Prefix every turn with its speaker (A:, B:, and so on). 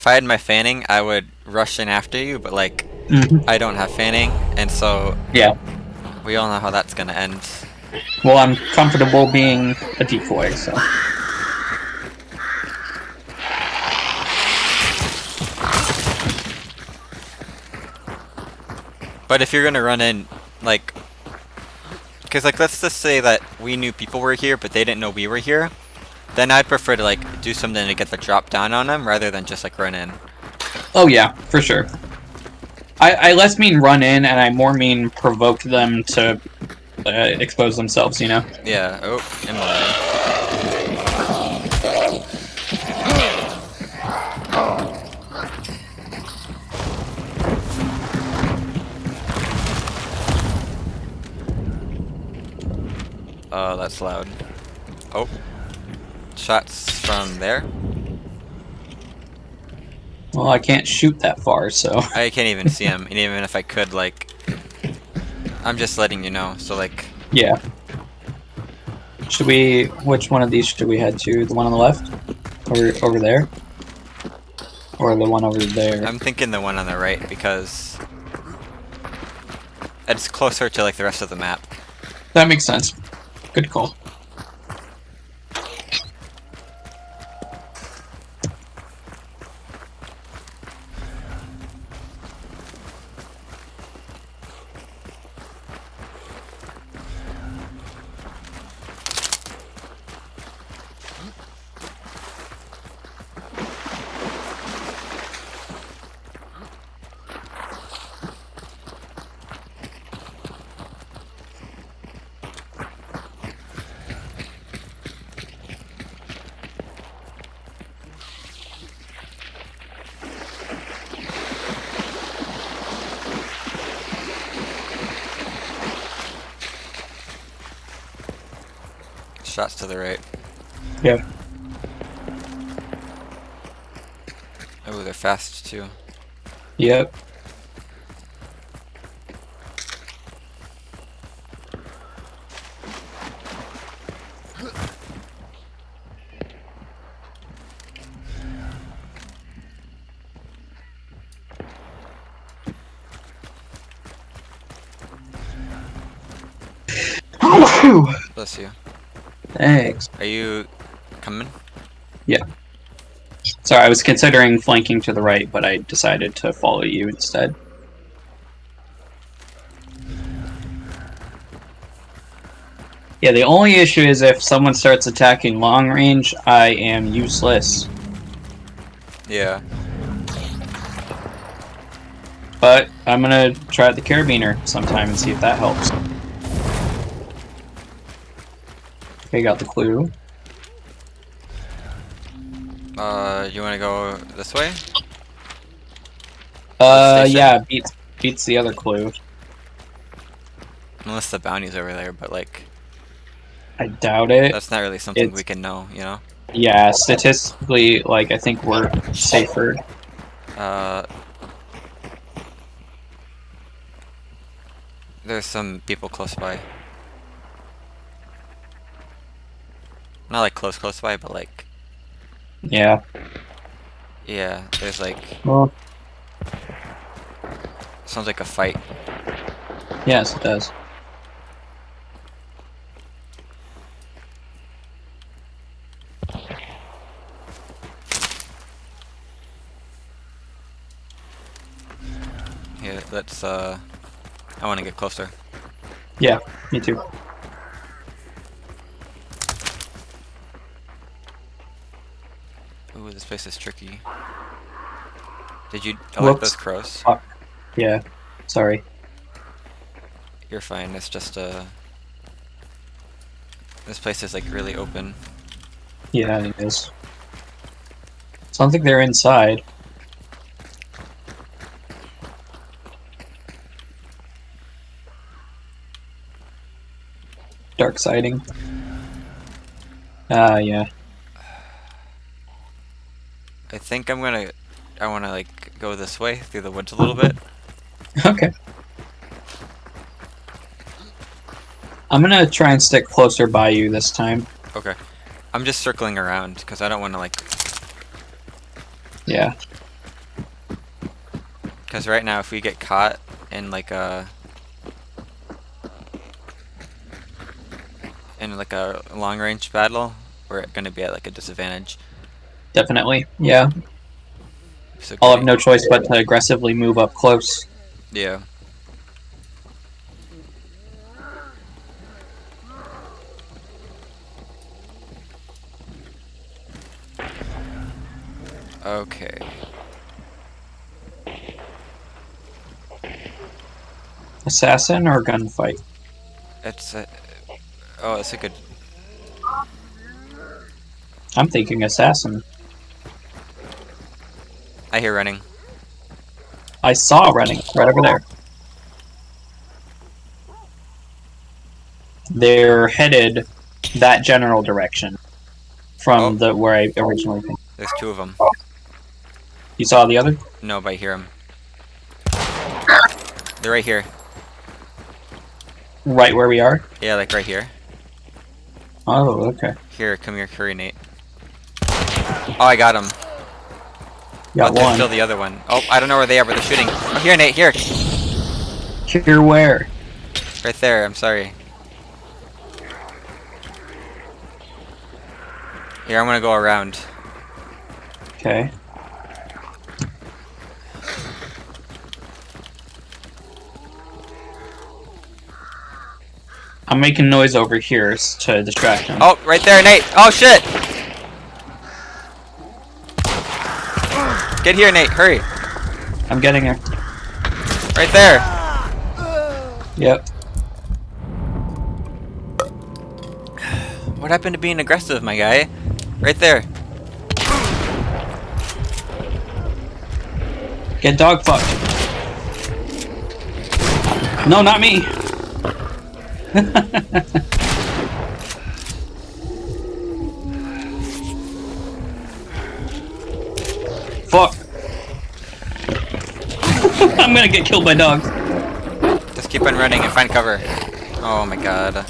A: If I had my fanning, I would rush in after you, but like,
B: Hmm.
A: I don't have fanning, and so
B: Yeah.
A: we all know how that's gonna end.
B: Well, I'm comfortable being a decoy, so.
A: But if you're gonna run in, like, because like, let's just say that we knew people were here, but they didn't know we were here, then I'd prefer to like do something to get the drop down on them rather than just like run in.
B: Oh yeah, for sure. I less mean run in, and I more mean provoke them to expose themselves. You know.
A: Yeah. Oh, Emily. Oh, that's loud. Oh, shots from there.
B: Well, I can't shoot that far, so.
A: I can't even see him, and even if I could, like, I'm just letting you know. So like,
B: Yeah. Should we? Which one of these should we head to? The one on the left, over there, or the one over there?
A: I'm thinking the one on the right because it's closer to like the rest of the map.
B: That makes sense. Good call.
A: Shots to the right.
B: Yeah.
A: Oh, they're fast too.
B: Yep.
A: Bless you.
B: Thanks.
A: Are you coming?
B: Yeah. Sorry, I was considering flanking to the right, but I decided to follow you instead. Yeah, the only issue is if someone starts attacking long range, I am useless.
A: Yeah.
B: But I'm gonna try the carabiner sometime and see if that helps. Okay, got the clue.
A: You want to go this way? The station?
B: Yeah, beats the other clue.
A: Unless the bounty's over there, but like,
B: I doubt it.
A: that's not really something we
B: It's
A: can know, you know?
B: yeah, statistically, like I think we're safer.
A: Uh, there's some people close by. Not like close by, but like,
B: Yeah.
A: yeah, there's like,
B: Well,
A: sounds like a fight.
B: yes, it does.
A: Yeah, let's, I want to get closer.
B: Yeah, me too.
A: Ooh, this place is tricky. Did you elect those
B: Whoops.
A: crows?
B: Fuck. Yeah. Sorry.
A: You're fine, it's just, this place is like really open.
B: Yeah, it is. So I don't think they're inside. Dark siding. Yeah.
A: I think I want to like go this way through the woods a little bit.
B: Okay. I'm gonna try and stick closer by you this time.
A: Okay. I'm just circling around because I don't want to like.
B: Yeah.
A: Because right now, if we get caught in like a long range battle, we're gonna be at like a disadvantage.
B: Definitely. Yeah.
A: So
B: I'll have
A: getting,
B: no choice but to aggressively move up close.
A: yeah. Okay.
B: Assassin or gunfight?
A: It's a, oh, it's a good.
B: I'm thinking assassin.
A: I hear running.
B: I saw running right over there. They're headed that general direction from
A: Oh,
B: the where I originally came.
A: there's two of them.
B: You saw the other?
A: No, but I hear them. They're right here.
B: Right where we are?
A: Yeah, like right here.
B: Oh, okay.
A: Here, come here, hurry, Nate. Oh, I got him.
B: Got
A: But there's
B: one.
A: still the other one. Oh, I don't know where they are, but they're shooting. Oh, here, Nate, here.
B: Here where?
A: Right there, I'm sorry. Here, I'm gonna go around.
B: Okay. I'm making noise over here to distract him.
A: Oh, right there, Nate. Oh, shit. Get here, Nate, hurry.
B: I'm getting her.
A: Right there.
B: Yep.
A: What happened to being aggressive, my guy? Right there.
B: Get dog fucked. No, not me. Fuck. I'm gonna get killed by dogs.
A: Just keep on running and find cover. Oh my god.